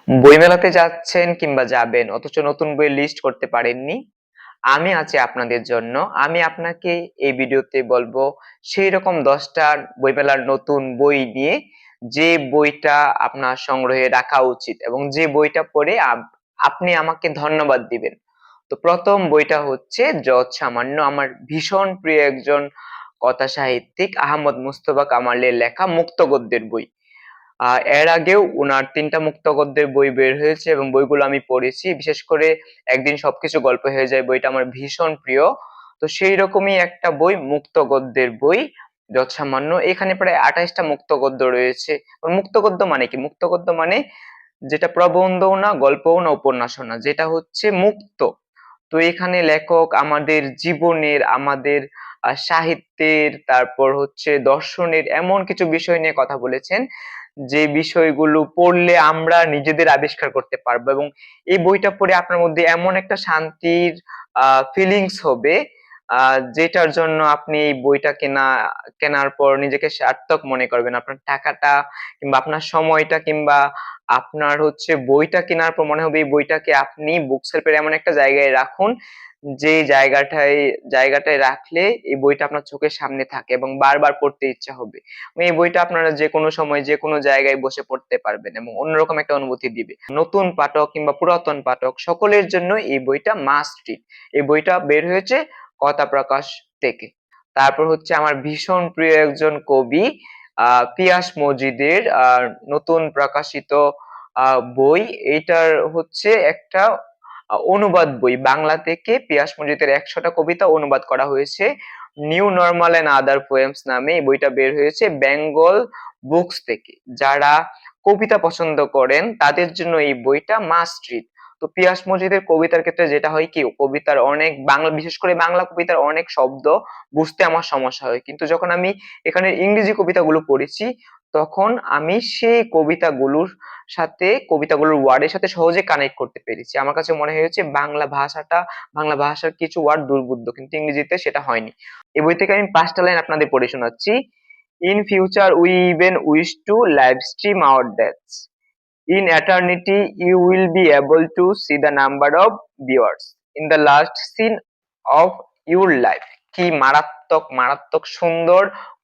বইমেলাতে যাচ্ছেন কিংবা যাবেন অথচ নতুন বইয়ের লিস্ট করতে পারেননি? আমি আছি আপনাদের জন্য। আমি আপনাকে এই ভিডিওতে বলবো সেইরকম ১০ টা বইমেলার নতুন বই নিয়ে, যে বইটা আপনার সংগ্রহে রাখা উচিত এবং যে বইটা পড়ে আপনি আমাকে ধন্যবাদ দিবেন। তো ১ম বইটা হচ্ছে 'যৎ সামান্য', আমার ভীষণ প্রিয় একজন কথা সাহিত্যিক আহমদ মুস্তফা কামালের লেখা মুক্ত গদ্যের বই। এর আগেও উনার ৩ টা মুক্ত গদ্যের বই বের হয়েছে এবং বইগুলো আমি পড়েছি। বিশেষ করে 'একদিন সবকিছু গল্প হয়ে যায়' বইটা আমার ভীষণ প্রিয়। তো সেই রকমই একটা বই মুক্ত গদ্যের বই 'যৎসামান্য'। এখানে প্রায় ২৮ টা মুক্ত গদ্য রয়েছে। মুক্ত গদ্য মানে কি? মুক্ত গদ্য মানে যেটা প্রবন্ধও না, গল্পও না, উপন্যাসও না, যেটা হচ্ছে মুক্ত। তো এখানে লেখক আমাদের জীবনের, আমাদের সাহিত্যের, তারপর হচ্ছে দর্শনের এমন কিছু বিষয় নিয়ে কথা বলেছেন, যে বিষয়গুলো পড়লে আমরা নিজেদের আবিষ্কার করতে পারবো এবং এই বইটা পড়ে আপনার মধ্যে এমন একটা শান্তির ফিলিংস হবে, যেটার জন্য আপনি এই বইটা কেনার পর নিজেকে সার্থক মনে করবেন। আপনার টাকাটা কিংবা আপনার সময়টা কিংবা আপনার হচ্ছে বইটা কেনার পর মনে হবে এই বইটাকে আপনি বুক শেলফের এমন একটা জায়গায় রাখুন, যে জায়গাটায় রাখলে এই বইটা আপনার চোখের সামনে থাকে এবং বারবার পড়তে ইচ্ছা হবে। এই বইটা আপনারা যেকোনো সময় যেকোনো জায়গায় বসে পড়তে পারবেন এবং অন্যরকম একটা অনুভূতি দিবে। নতুন পাঠক কিংবা পুরাতন পাঠক সকলের জন্য এই বইটা মাস্ট রিড। এই বইটা বের হয়েছে কথা প্রকাশ থেকে। তারপর হচ্ছে আমার ভীষণ প্রিয় একজন কবি পিয়াস মজিদের নতুন প্রকাশিত বই। এইটার হচ্ছে একটা অনুবাদ বই। বাংলা থেকে পিয়াস মজিদের ১০০ টা কবিতা অনুবাদ করা হয়েছে। New normal and other poems নামে এই বইটা বের হয়েছে বেঙ্গল বুকস থেকে। যারা কবিতা পছন্দ করেন তাদের জন্য এই বইটা মাস্ট রিড। তো পিয়াস মজিদের কবিতার ক্ষেত্রে যেটা হয় কি, কবিতার অনেক বাংলা, বিশেষ করে বাংলা কবিতার অনেক শব্দ বুঝতে আমার সমস্যা হয়, কিন্তু যখন আমি এখানে ইংরেজি কবিতাগুলো পড়েছি তখন আমি সেই কবিতাগুলোর ওয়ার্ডের সাথে সহজে কানেক্ট করতে পেরেছি। আমার কাছে মনে হয়েছে বাংলা ভাষার কিছু ওয়ার্ড দুর্বোধ্য, কিন্তু ইংরেজিতে সেটা হয়নি। এই বই থেকে আমি ৫ টা লাইন আপনাদের পড়ে শোনাচ্ছি। In future we even wish to live stream our deaths. In eternity, you will be able to see the number of viewers in the last scene of your life. কি মারাত্মক মারাত্মক সুন্দর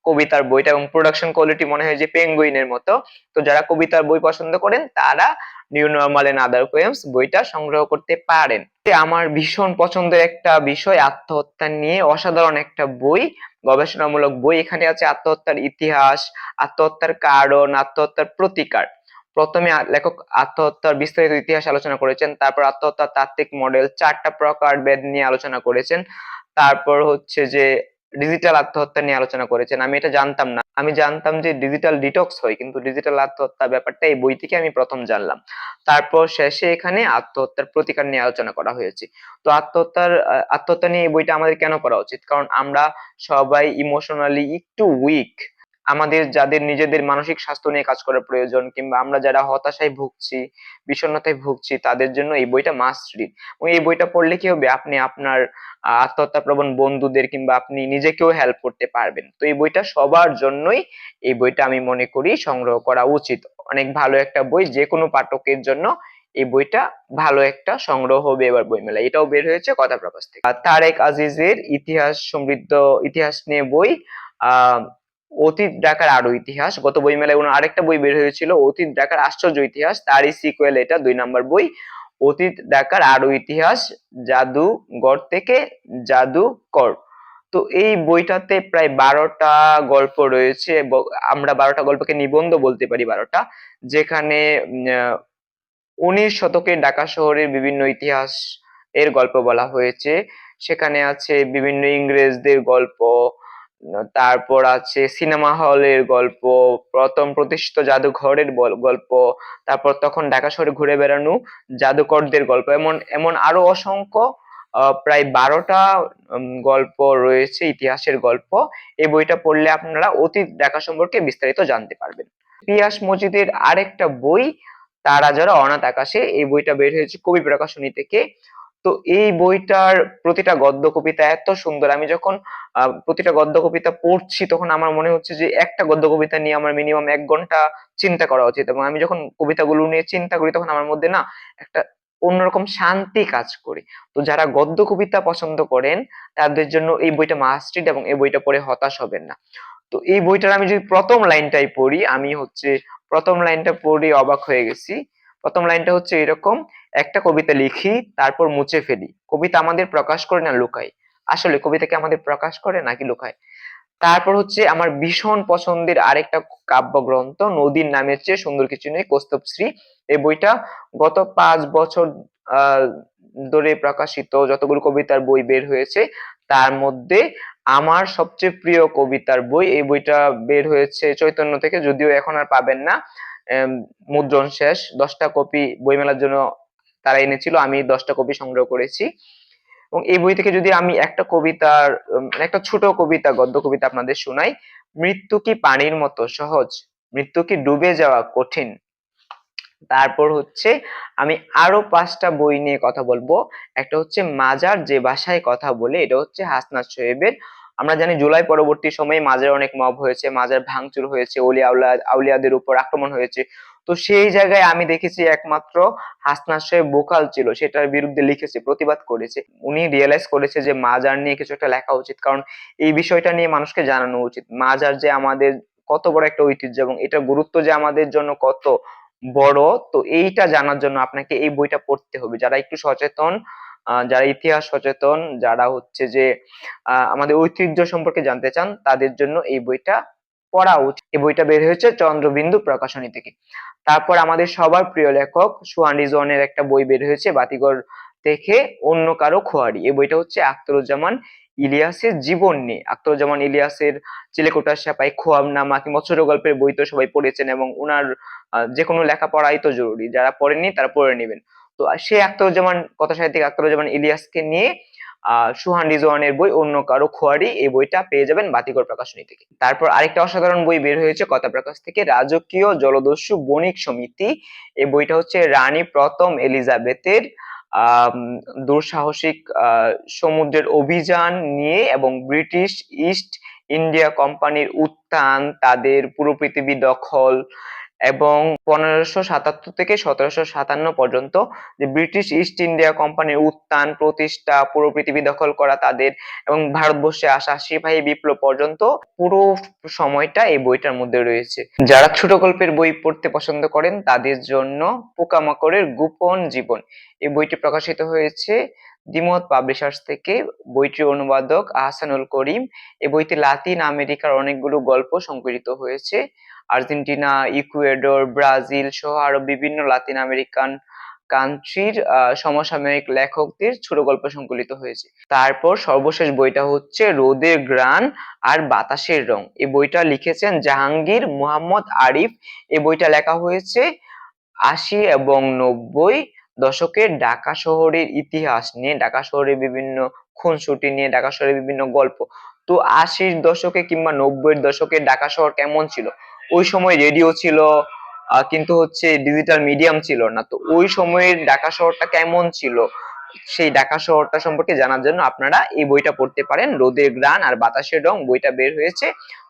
কবিতার বইটা এবং প্রোডাকশন কোয়ালিটি মনে হয় যে পেঙ্গুইনের মতো। তো যারা কবিতার বই পছন্দ করেন তারা new normal and other poems বইটা সংগ্রহ করতে পারেন। আমার ভীষণ পছন্দের একটা বিষয় আত্মহত্যা নিয়ে অসাধারণ একটা বই, গবেষণামূলক বই। এখানে আছে আত্মহত্যার ইতিহাস, আত্মহত্যার কারণ, আত্মহত্যার প্রতিকার। প্রথমে লেখক আত্মহত্যার বিস্তারিত ইতিহাস আলোচনা করেছেন, তারপর আত্মহত্যার তাত্ত্বিক মডেল, ৪টা প্রকারভেদ নিয়ে আলোচনা করেছেন, তারপর হচ্ছে যে ডিজিটাল আত্মহত্যা নিয়ে আলোচনা করেছেন। আমি এটা জানতাম না। আমি জানতাম যে ডিজিটাল ডিটক্স হয়, কিন্তু ডিজিটাল আত্মহত্যা ব্যাপারটা এই বই থেকে আমি প্রথম জানলাম। তারপর শেষে এখানে আত্মহত্যার প্রতিকার নিয়ে আলোচনা করা হয়েছে। তো আত্মহত্যা নিয়ে এই বইটা আমাদের কেন পড়া উচিত? কারণ আমরা সবাই ইমোশনালি একটু উইক। আমাদের যাদের নিজেদের মানসিক স্বাস্থ্য নিয়ে কাজ করার প্রয়োজন কিংবা আমরা যারা হতাশায় ভুগছি, বিষণ্ণতায় ভুগছি, তাদের জন্য এই বইটা মাস্ট রিড। এবং এই বইটা পড়লে কি হবে, আপনি আপনার আত্মহত্যা প্রবণ বন্ধুদের কিংবা আপনি নিজেকেও হেল্প করতে পারবেন। তো এই বইটা সবার জন্যই, এই বইটা আমি মনে করি সংগ্রহ করা উচিত। অনেক ভালো একটা বই, যেকোনো পাঠকের জন্য এই বইটা ভালো একটা সংগ্রহ হবে এবার বইমেলায়। এটাও বের হয়েছে কথা প্রকাশ থেকে। তারেক আজিজের ইতিহাস সমৃদ্ধ ইতিহাস নিয়ে বই, আহ অতীত ঢাকার আরো ইতিহাস। গত বইমেলায় ওনার আরেকটা বই বের হয়েছিল অতীত ঢাকার আশ্চর্য ইতিহাস, তারই সিকুয়েল এটা ২ নাম্বার বই। অতীত ঢাকার আরো ইতিহাস, জাদুঘর থেকে জাদুকর। তো এই বইটাতে প্রায় ১২টা গল্প রয়েছে। আমরা ১২টা গল্পকে নিবন্ধ বলতে পারি, ১২টা, যেখানে ১৯ শতকের ঢাকা শহরের বিভিন্ন ইতিহাস এর গল্প বলা হয়েছে। সেখানে আছে বিভিন্ন ইংরেজদের গল্প, তারপর আছে সিনেমা হলের গল্প, প্রথম প্রতিষ্ঠিত জাদুঘরের গল্প, তারপর তখন ঢাকা শহরে ঘুরে বেড়ানো জাদুকরদের গল্প, এমন এমন আরো অসংখ্য প্রায় ১২টা গল্প রয়েছে, ইতিহাসের গল্প। এই বইটা পড়লে আপনারা অতীত ঢাকা সম্পর্কে বিস্তারিত জানতে পারবেন। পিয়াস মজিদের আরেকটা বই তারা যারা অনাথ আকাশে, এই বইটা বের হয়েছে কবি প্রকাশনী থেকে। তো এই বইটার প্রতিটা গদ্য কবিতা এত সুন্দর, আমি যখন প্রতিটা গদ্য কবিতা পড়ছি তখন আমার মনে হচ্ছে যে একটা গদ্য কবিতা নিয়ে আমার মিনিমাম ১ ঘন্টা চিন্তা করা উচিত, এবং আমি যখন কবিতাগুলো নিয়ে চিন্তা করি তখন আমার মধ্যে না একটা অন্যরকম শান্তি কাজ করে। তো যারা গদ্য কবিতা পছন্দ করেন তাদের জন্য এই বইটা মাস্ট রিড, এবং এই বইটা পড়ে হতাশ হবেন না। তো এই বইটার আমি যদি প্রথম লাইনটাই পড়ি, আমি হচ্ছে প্রথম লাইনটা পড়ে অবাক হয়ে গেছি। প্রথম লাইনটা হচ্ছে এরকম: একটা কবিতা লিখি, তারপর মুছে ফেলি। কবিতা আমাদের প্রকাশ করে না লুকায়। আসলে কবিতা কি আমাদের প্রকাশ করে নাকি লুকায়? তারপর হচ্ছে আমার ভীষণ পছন্দের আরেকটা কাব্যগ্রন্থ, নদীর নামের চেয়ে সুন্দর কিছু নেই, কৌস্তবশ্রী। এই বইটা গত ৫ বছর আহ ধরে প্রকাশিত যতগুলো কবিতার বই বের হয়েছে তার মধ্যে আমার সবচেয়ে প্রিয় কবিতার বই। এই বইটা বের হয়েছে চৈতন্য থেকে, যদিও এখন আর পাবেন না, মুদ্রণ শেষ। ১০টা কপি বইমেলার জন্য তারা এনেছিল, আমি ১০টা কপি সংগ্রহ করেছি। এবং এই বই থেকে যদি আমি একটা কবিতার একটা ছোট কবিতা, গদ্য কবিতা আপনাদের শোনাই: মৃত্যু কি পানির মতো সহজ, মৃত্যু কি ডুবে যাওয়া কঠিন। তারপর হচ্ছে আমি আরো ৫টা বই নিয়ে কথা বলবো। একটা হচ্ছে মাজার যে ভাষায় কথা বলে, এটা হচ্ছে হাসনাত সোহেবের। আমরা জানি জুলাই পরবর্তী সময়ে মাজার অনেক মব হয়েছে, মাজার ভাঙচুর হয়েছে, আউলিয়াদের উপর আক্রমণ হয়েছে। তো সেই জায়গায় আমি দেখেছি একমাত্র হাসনাত সোহেব ভোকাল ছিল, সেটার বিরুদ্ধে লিখেছে, প্রতিবাদ করেছে। উনি রিয়েলাইজ করেছে যে মাজার নিয়ে কিছু একটা লেখা উচিত, কারণ এই বিষয়টা নিয়ে মানুষকে জানানো উচিত। মাজার যে আমাদের কত বড় একটা ঐতিহ্য, এবং এটার গুরুত্ব যে আমাদের জন্য কত বড়, তো এইটা জানার জন্য আপনাকে এই বইটা পড়তে হবে। যারা একটু সচেতন, যারা ইতিহাস সচেতন, যারা হচ্ছে যে আমাদের ঐতিহ্য সম্পর্কে জানতে চান, তাদের জন্য এই বইটা পড়া উচিত। এই বইটা বের হয়েছে চন্দ্রবিন্দু প্রকাশনী থেকে। তারপর আমাদের সবার প্রিয় লেখক সোহান রিজওয়ানের একটা বই বের হয়েছে বাতিঘর থেকে, অন্য কারো খোয়ারি। এই বইটা হচ্ছে আখতারুজ্জামান ইলিয়াসের জীবন নিয়ে। আখতারুজ্জামান ইলিয়াসের চিলেকোঠার সেপাই, খোয়াবনামা কিংবা ছোট গল্পের বই তো সবাই পড়েছেন, এবং উনার যেকোনো লেখাপড়াই তো জরুরি, যারা পড়েননি তারা পড়ে নেবেন। তো সে আখতারুজ্জামান, কথা সাহিত্যিক আখতারুজ্জামান ইলিয়াসকে নিয়ে সুহান রিজওয়ানের বই অন্য কারো খোয়ারি, এই বইটা পেয়ে যাবেন বাতিঘর প্রকাশনী থেকে। তারপর আরেকটা অসাধারণ বই বের হয়েছে কথা প্রকাশ থেকে, রাজকীয় জলদস্যু বণিক সমিতি। এই বইটা হচ্ছে রানী প্রথম এলিজাবেথের আহ দুঃসাহসিক সমুদ্রের অভিযান নিয়ে, এবং ব্রিটিশ ইস্ট ইন্ডিয়া কোম্পানির উত্থান, তাদের পুরো পৃথিবী দখল, এবং ১৫৭৭ থেকে ১৭৫৭ পর্যন্ত যে ব্রিটিশ ইস্ট ইন্ডিয়া কোম্পানির উত্থান, প্রতিষ্ঠা, পুরো পৃথিবী দখল করা তাদের, এবং ভারতবর্ষে আসা, সিপাহী বিপ্লব পর্যন্ত পুরো সময়টা এই বইটার মধ্যে রয়েছে। যারা ছোট গল্পের বই পড়তে পছন্দ করেন তাদের জন্য পোকামাকড়ের গোপন জীবন, এই বইটি প্রকাশিত হয়েছে দ্বিমত পাবলিশার্স থেকে। বইটির অনুবাদক আহসানুল করিম। এই বইতে লাতিন আমেরিকার অনেকগুলো গল্প সংকলিত হয়েছে। আর্জেন্টিনা, ইকুয়েডর, ব্রাজিল সহ আরো বিভিন্ন লাতিন আমেরিকান কান্ট্রির সমসাময়িক লেখকদের ছোট গল্প সংকলিত হয়েছে। তারপর সর্বশেষ বইটা হচ্ছে রোদের গ্রান আর বাতাসের রং। এই বইটা লিখেছেন জাহাঙ্গীর মোহাম্মদ আরিফ। এই বইটা লেখা হয়েছে ৮০ এবং ৯০ দশকের ঢাকা শহরের ইতিহাস নিয়ে, ঢাকা শহরের বিভিন্ন খুনসুটি নিয়ে, ঢাকা শহরের বিভিন্ন গল্প। তো ৮০ দশকে কিংবা ৯০ দশকে ঢাকা শহর কেমন ছিল, ওই সময় রেডিও ছিল কিন্তু হচ্ছে ডিজিটাল মিডিয়াম ছিল না, তো ওই সময়ের ঢাকা শহরটা কেমন ছিল, সেই ঢাকা শহরটা সম্পর্কে জানার জন্য আপনারা এই বইটা পড়তে পারেন, রোদের গ্রান আর বাতাসের রং। বইটা বের হয়েছে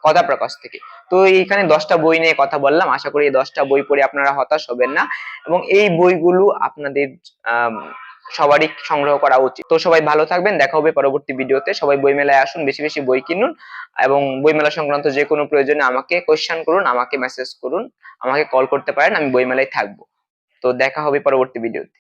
কথা প্রকাশ থেকে। তো এইখানে ১০টা বই নিয়ে কথা বললাম, আশা করি এই ১০টা বই পড়ে আপনারা হতাশ হবেন না, এবং এই বইগুলো আপনাদের সবারই সংগ্রহ করা উচিত। তো সবাই ভালো থাকবেন, দেখা হবে পরবর্তী ভিডিওতে। সবাই বই মেলায় আসুন, বেশি বেশি বই কিনুন, এবং বই মেলা সংক্রান্ত যে কোনো প্রয়োজনে আমাকে কোয়েশ্চেন করুন, আমাকে মেসেজ করুন, আমাকে কল করতে পারেন, আমি বই মেলায় থাকবো। তো দেখা হবে পরবর্তী ভিডিওতে।